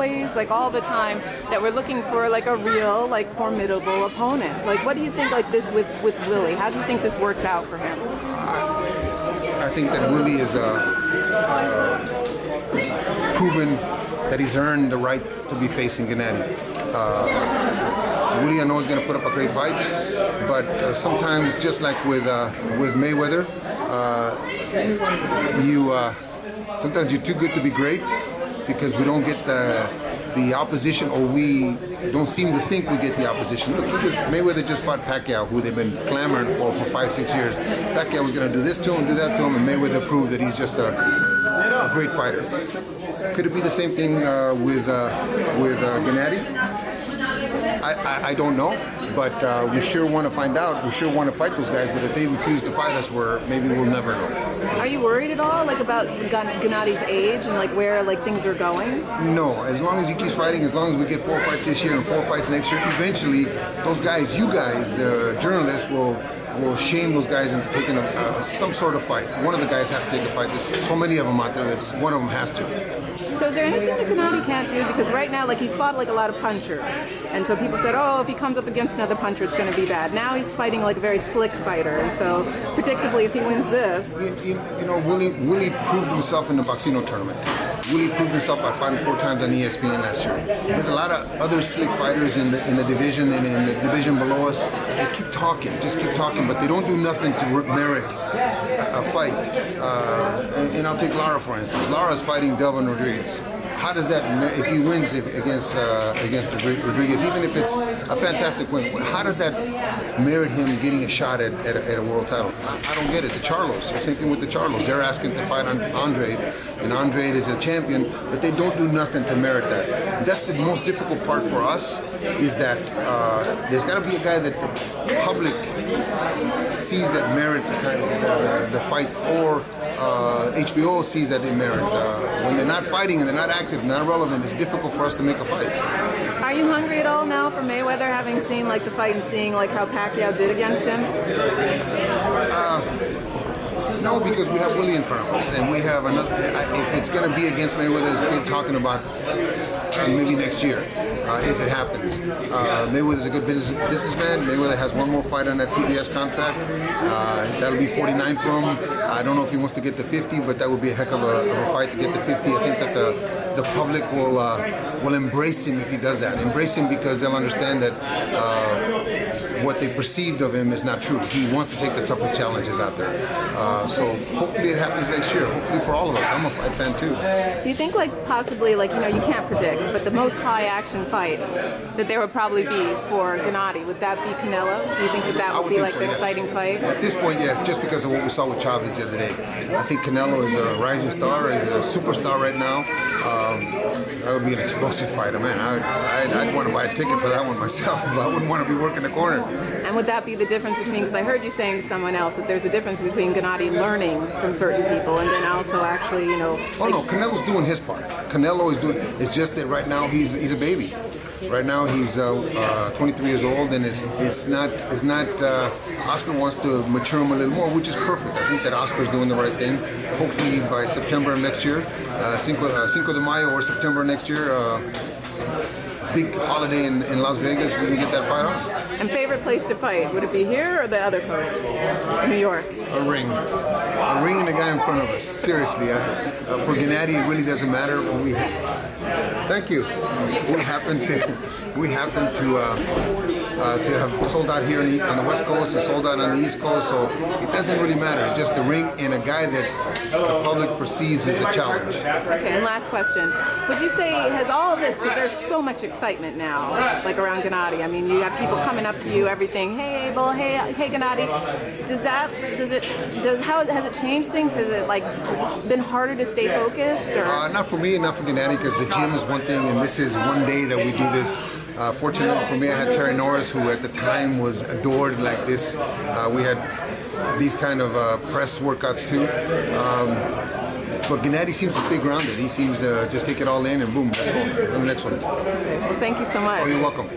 boys, like all the time, that were looking for like a real, like formidable opponent. Like, what do you think like this with Willie? How do you think this works out for him? I think that Willie is proven that he's earned the right to be facing Gennady. Willie, I know, is going to put up a great fight, but sometimes, just like with Mayweather, sometimes you're too good to be great because we don't get the opposition, or we don't seem to think we get the opposition. Look, Mayweather just fought Pacquiao, who they've been clamoring for 5-6 years. Pacquiao was going to do this to him, do that to him, and Mayweather proved that he's just a great fighter. Could it be the same thing with Gennady? I don't know, but we sure want to find out. We sure want to fight those guys, but if they refuse to fight us, maybe we'll never know. Are you worried at all, like about Gennady's age and like where like things are going? No, as long as he keeps fighting, as long as we get 4 fights this year and 4 fights next year, eventually those guys, you guys, the journalists, will shame those guys into taking some sort of fight. One of the guys has to take a fight. There's so many of them out there that one of them has to. So is there anything that Gennady can't do? Because right now, like, he's fought like a lot of punchers, and so people said, oh, if he comes up against another puncher, it's going to be bad. Now he's fighting like a very slick fighter, and so predictably, if he wins this, you know, Willie proved himself in the Boxino tournament. Willie proved himself by fighting 4 times on ESPN last year. There's a lot of other slick fighters in the division and in the division below us. They keep talking, just keep talking, but they don't do nothing to merit a fight. And I'll take Lara, for instance. Lara's fighting Delvin Rodriguez. How does that, if he wins against Rodriguez, even if it's a fantastic win, how does that merit him getting a shot at a world title? I don't get it. The Charlos, the same thing with the Charlos. They're asking to fight Andre, and Andre is a champion, but they don't do nothing to merit that. That's the most difficult part for us, is that there's got to be a guy that the public sees that merits the fight, or HBO sees that they merit. When they're not fighting and they're not active, not relevant, it's difficult for us to make a fight. Are you hungry at all now for Mayweather, having seen like the fight and seeing like how Pacquiao did against him? No, because we have Willie in front of us, and we have another. If it's going to be against Mayweather, it's going to be talking about maybe next year, if it happens. Mayweather's a good businessman. Mayweather has one more fight on that CBS contract. That'll be 49 for him. I don't know if he wants to get to 50, but that would be a heck of a fight to get to 50. I think that the public will embrace him if he does that. Embrace him because they'll understand that what they perceived of him is not true. He wants to take the toughest challenges out there. So hopefully it happens next year. Hopefully for all of us. I'm a fight fan too. Do you think like possibly, like, you know, you can't predict, but the most high action fight that there would probably be for Gennady, would that be Canelo? Do you think that would be like the exciting fight? At this point, yes, just because of what we saw with Chavez the other day. I think Canelo is a rising star, is a superstar right now. That would be an explosive fight. Man, I'd want to buy a ticket for that one myself. I wouldn't want to be working the corner. And would that be the difference between, because I heard you saying to someone else that there's a difference between Gennady learning from certain people and then also actually, you know... Oh no, Canelo's doing his part. Canelo is doing, it's just that right now he's a baby. Right now he's 23 years old, and it's not Oscar wants to mature him a little more, which is perfect. I think that Oscar's doing the right thing. Hopefully by September of next year, Cinco de Mayo or September next year, big holiday in Las Vegas, we can get that fight on. And favorite place to fight? Would it be here or the other coast? New York? A ring and the guy in front of us. Seriously, for Gennady, it really doesn't matter. Thank you. We happen to have sold out here on the West Coast and sold out on the East Coast, so it doesn't really matter. Just a ring and a guy that the public perceives as a challenge. Okay, and last question. Would you say, has all of this, because there's so much excitement now, like around Gennady, I mean, you have people coming up to you, everything, hey Abel, hey Gennady, how has it changed things? Has it like been harder to stay focused? Or? Not for me and not for Gennady, because the gym is one thing and this is one day that we do this. Fortunately for me, I had Terry Norris, who at the time was adored like this. We had these kind of press workouts too. But Gennady seems to stay grounded. He seems to just take it all in and boom, let's go. On the next one. Well, thank you so much. Oh, you're welcome.